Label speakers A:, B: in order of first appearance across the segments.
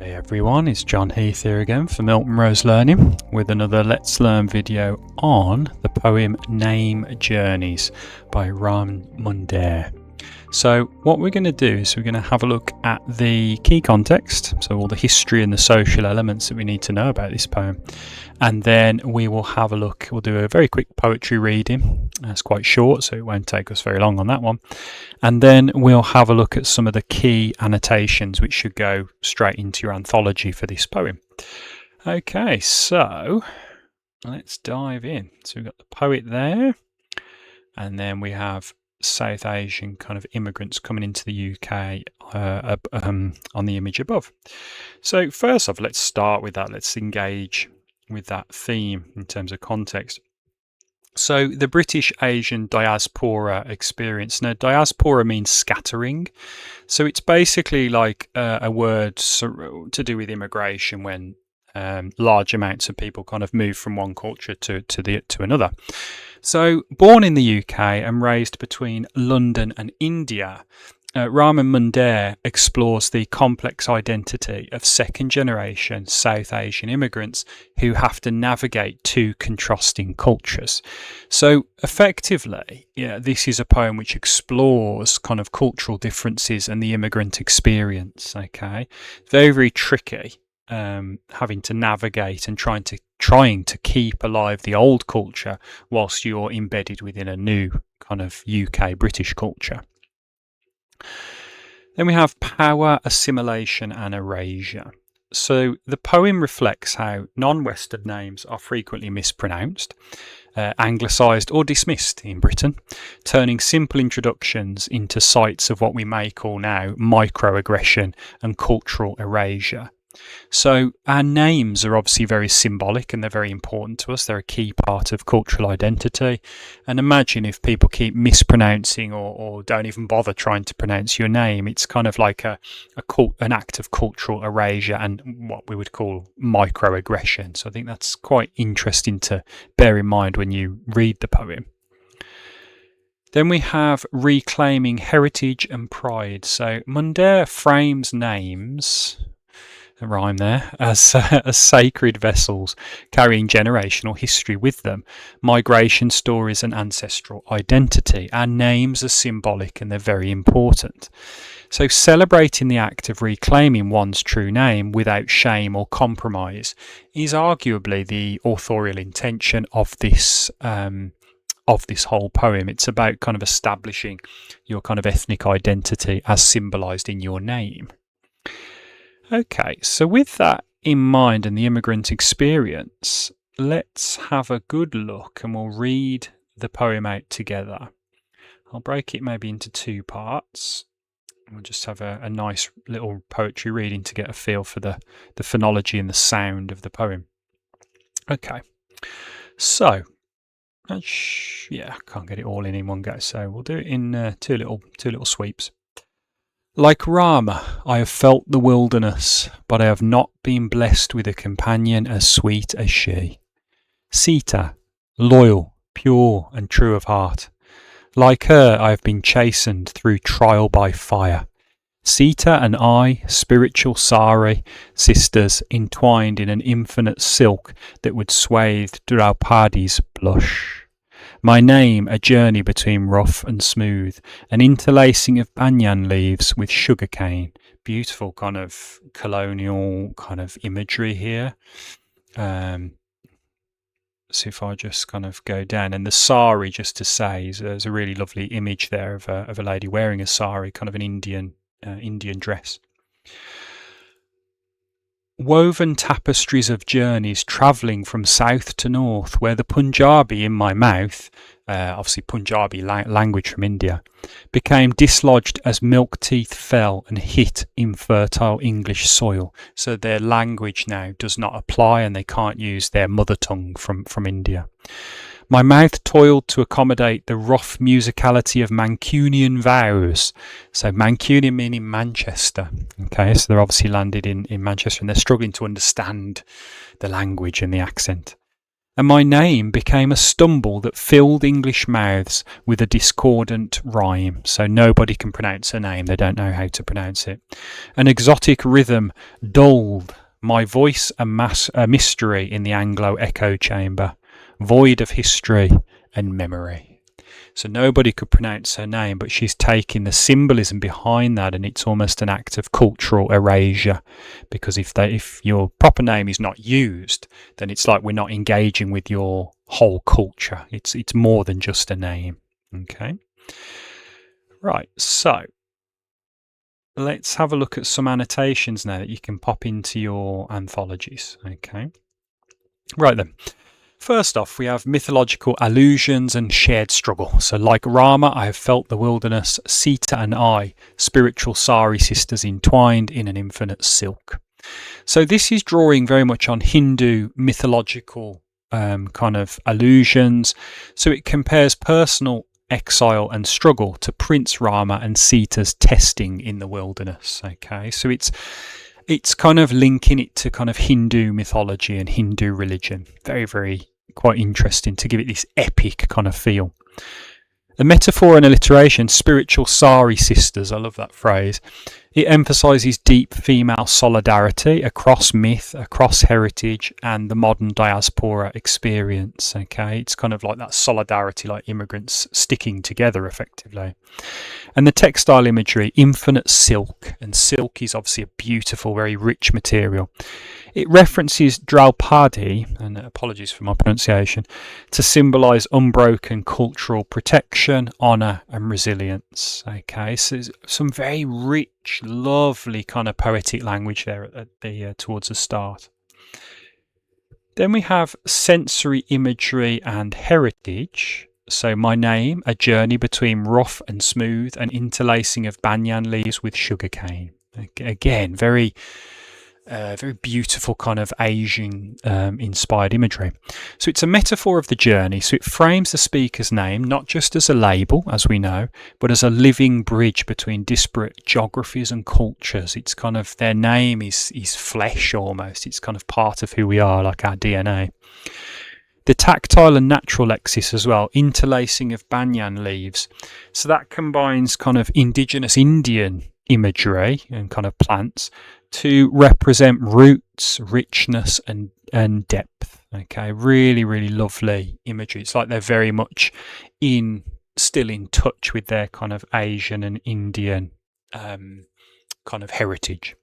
A: Hey everyone, it's John Heath here again for MiltonRose Learning with another Let's Learn video on the poem Name Journeys by Raman Mundair. So what we're going to do is we're going to have a look at the key context, so all the history and the social elements that we need to know about this poem, and then we will have a look, we'll do a very quick poetry reading. It's quite short, so it won't take us very long on that one, and then we'll have a look at some of the key annotations which should go straight into your anthology for this poem. Okay, so let's dive in. So we've got the poet there, and then we have South Asian kind of immigrants coming into the UK on the image above. So first off, let's start with that. Let's engage with that theme in terms of context. So the British Asian diaspora experience. Now, diaspora means scattering. So it's basically like a word to do with immigration when large amounts of people kind of move from one culture to another. So born in the UK and raised between London and India, Raman Mundair explores the complex identity of second generation South Asian immigrants who have to navigate two contrasting cultures. So effectively, this is a poem which explores kind of cultural differences and the immigrant experience. Okay, very, very tricky. Having to navigate and trying to keep alive the old culture whilst you're embedded within a new kind of UK British culture. Then we have power, assimilation and erasure. So the poem reflects how non-Western names are frequently mispronounced, anglicised or dismissed in Britain, turning simple introductions into sites of what we may call now microaggression and cultural erasure. So our names are obviously very symbolic and they're very important to us. They're a key part of cultural identity. And imagine if people keep mispronouncing or don't even bother trying to pronounce your name. It's kind of like an act of cultural erasure and what we would call microaggression. So I think that's quite interesting to bear in mind when you read the poem. Then we have reclaiming heritage and pride. So Mundair frames names, a rhyme there, as sacred vessels carrying generational history with them, migration stories and ancestral identity. Our names are symbolic and they're very important. So celebrating the act of reclaiming one's true name without shame or compromise is arguably the authorial intention of this whole poem. It's about kind of establishing your kind of ethnic identity as symbolised in your name. Okay, so with that in mind and the immigrant experience, let's have a good look and we'll read the poem out together. I'll break it maybe into two parts. We'll just have a nice little poetry reading to get a feel for the phonology and the sound of the poem. Okay, so I can't get it all in one go, so we'll do it in two little sweeps. Like Rama, I have felt the wilderness, but I have not been blessed with a companion as sweet as she. Sita, loyal, pure and true of heart. Like her, I have been chastened through trial by fire. Sita and I, spiritual sari, sisters, entwined in an infinite silk that would swathe Draupadi's blush. My name, a journey between rough and smooth, an interlacing of banyan leaves with sugarcane. Beautiful kind of colonial kind of imagery here. So if I just kind of go down, and the sari, just to say, there's a really lovely image there of a lady wearing a sari, kind of an Indian dress. Woven tapestries of journeys travelling from south to north, where the Punjabi in my mouth, obviously Punjabi language from India, became dislodged as milk teeth fell and hit infertile English soil. So their language now does not apply and they can't use their mother tongue from India. My mouth toiled to accommodate the rough musicality of Mancunian vows. So Mancunian meaning Manchester. Okay, so they're obviously landed in Manchester and they're struggling to understand the language and the accent. and my name became a stumble that filled English mouths with a discordant rhyme. So nobody can pronounce her name, they don't know how to pronounce it. An exotic rhythm dulled my voice, a mystery in the Anglo Echo chamber, void of history and memory. So nobody could pronounce her name, but she's taking the symbolism behind that, and it's almost an act of cultural erasure, because if your proper name is not used, then it's like we're not engaging with your whole culture. It's more than just a name. Okay, right, so let's have a look at some annotations now that you can pop into your anthologies. Okay, right then. First off, we have mythological allusions and shared struggle. So like Rama, I have felt the wilderness, Sita and I, spiritual sari sisters entwined in an infinite silk. So this is drawing very much on Hindu mythological kind of allusions. So it compares personal exile and struggle to Prince Rama and Sita's testing in the wilderness. Okay, so it's kind of linking it to kind of Hindu mythology and Hindu religion. Very, very quite interesting to give it this epic kind of feel. The metaphor and alliteration, spiritual sari sisters, I love that phrase. It emphasises deep female solidarity across myth, across heritage, and the modern diaspora experience. Okay, it's kind of like that solidarity, like immigrants sticking together effectively. And the textile imagery, infinite silk, and silk is obviously a beautiful, very rich material. It references Draupadi, and apologies for my pronunciation, to symbolise unbroken cultural protection, honour and resilience. Okay, so some very rich, lovely kind of poetic language there at the towards the start. Then we have sensory imagery and heritage. So my name, a journey between rough and smooth, an interlacing of banyan leaves with sugarcane. Again, very beautiful kind of Asian inspired imagery. So it's a metaphor of the journey. So it frames the speaker's name not just as a label, as we know, but as a living bridge between disparate geographies and cultures. It's kind of, their name is flesh almost. It's kind of part of who we are, like our DNA. The tactile and natural lexis as well, interlacing of banyan leaves. So that combines kind of indigenous Indian imagery and kind of plants to represent roots, richness and depth. Okay, really, really lovely imagery. It's like they're very much still in touch with their kind of Asian and Indian kind of heritage.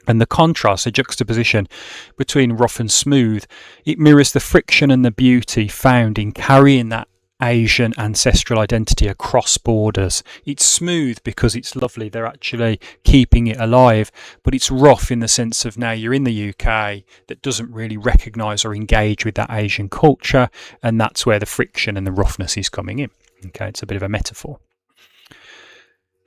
A: And the contrast, the juxtaposition between rough and smooth, it mirrors the friction and the beauty found in carrying that Asian ancestral identity across borders. It's smooth because it's lovely, they're actually keeping it alive, but it's rough in the sense of now you're in the UK that doesn't really recognise or engage with that Asian culture, and that's where the friction and the roughness is coming in. Okay, it's a bit of a metaphor.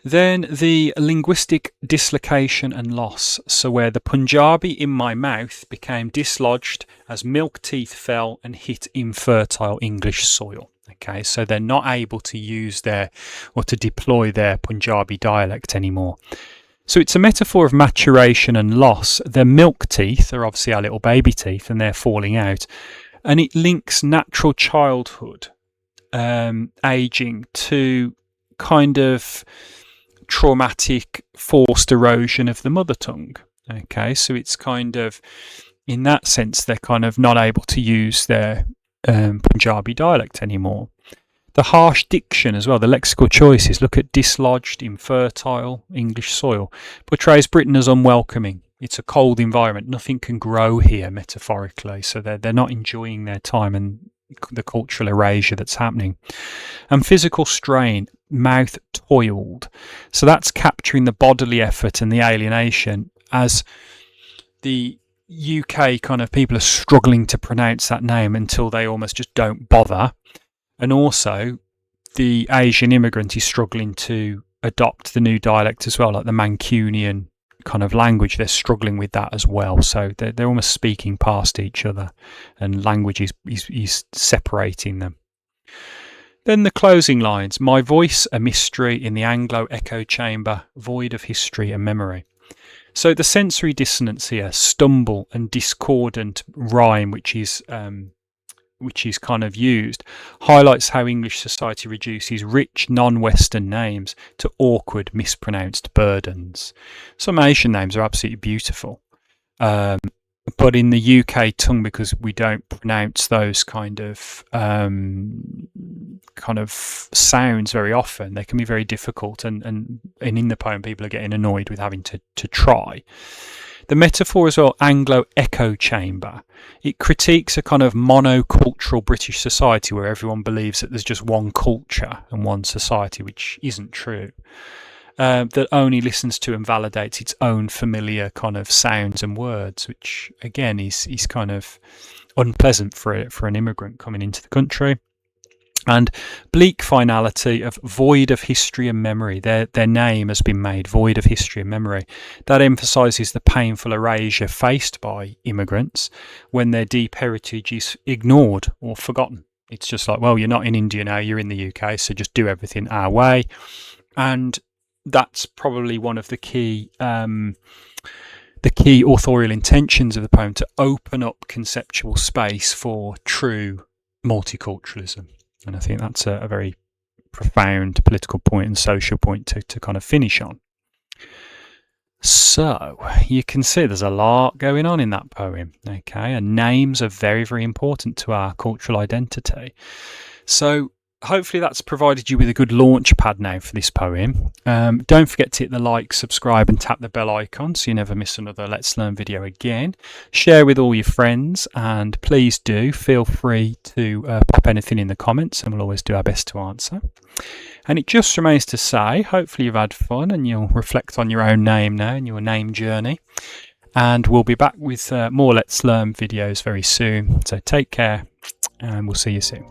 A: Then the linguistic dislocation and loss. So where the Punjabi in my mouth became dislodged as milk teeth fell and hit infertile English soil. Okay, so they're not able to use to deploy their Punjabi dialect anymore. So it's a metaphor of maturation and loss. Their milk teeth are obviously our little baby teeth, and they're falling out. And it links natural childhood, aging, to kind of traumatic forced erosion of the mother tongue. Okay, so it's kind of, in that sense, they're kind of not able to use their Punjabi dialect anymore. The harsh diction as well, the lexical choices, look at dislodged, infertile English soil, portrays Britain as unwelcoming. It's a cold environment, nothing can grow here metaphorically, so they're not enjoying their time and the cultural erasure that's happening. And physical strain, mouth toiled, so that's capturing the bodily effort and the alienation, as the UK kind of people are struggling to pronounce that name until they almost just don't bother. And also the Asian immigrant is struggling to adopt the new dialect as well, like the Mancunian kind of language. They're struggling with that as well, so they're almost speaking past each other, and language is separating them. Then the closing lines, my voice a mystery in the Anglo Echo chamber, void of history and memory. So the sensory dissonance here, stumble and discordant rhyme, which is which is kind of used, highlights how English society reduces rich non-Western names to awkward, mispronounced burdens. Some Asian names are absolutely beautiful. But in the UK tongue, because we don't pronounce those kind of sounds very often, they can be very difficult. And in the poem, people are getting annoyed with having to try. The metaphor as well, Anglo Echo chamber, it critiques a kind of monocultural British society where everyone believes that there's just one culture and one society, which isn't true. That only listens to and validates its own familiar kind of sounds and words, which again is kind of unpleasant for an immigrant coming into the country. And bleak finality of void of history and memory. Their name has been made void of history and memory. That emphasises the painful erasure faced by immigrants when their deep heritage is ignored or forgotten. It's just like, well, you're not in India now, you're in the UK, so just do everything our way. And that's probably one of the key authorial intentions of the poem, to open up conceptual space for true multiculturalism. And I think that's a very profound political point and social point to kind of finish on. So you can see there's a lot going on in that poem, okay? And names are very, very important to our cultural identity. So hopefully that's provided you with a good launch pad now for this poem. Don't forget to hit the like, subscribe and tap the bell icon so you never miss another Let's Learn video again. Share with all your friends, and please do feel free to pop anything in the comments and we'll always do our best to answer. And it just remains to say, hopefully you've had fun and you'll reflect on your own name now and your name journey. And we'll be back with more Let's Learn videos very soon. So take care and we'll see you soon.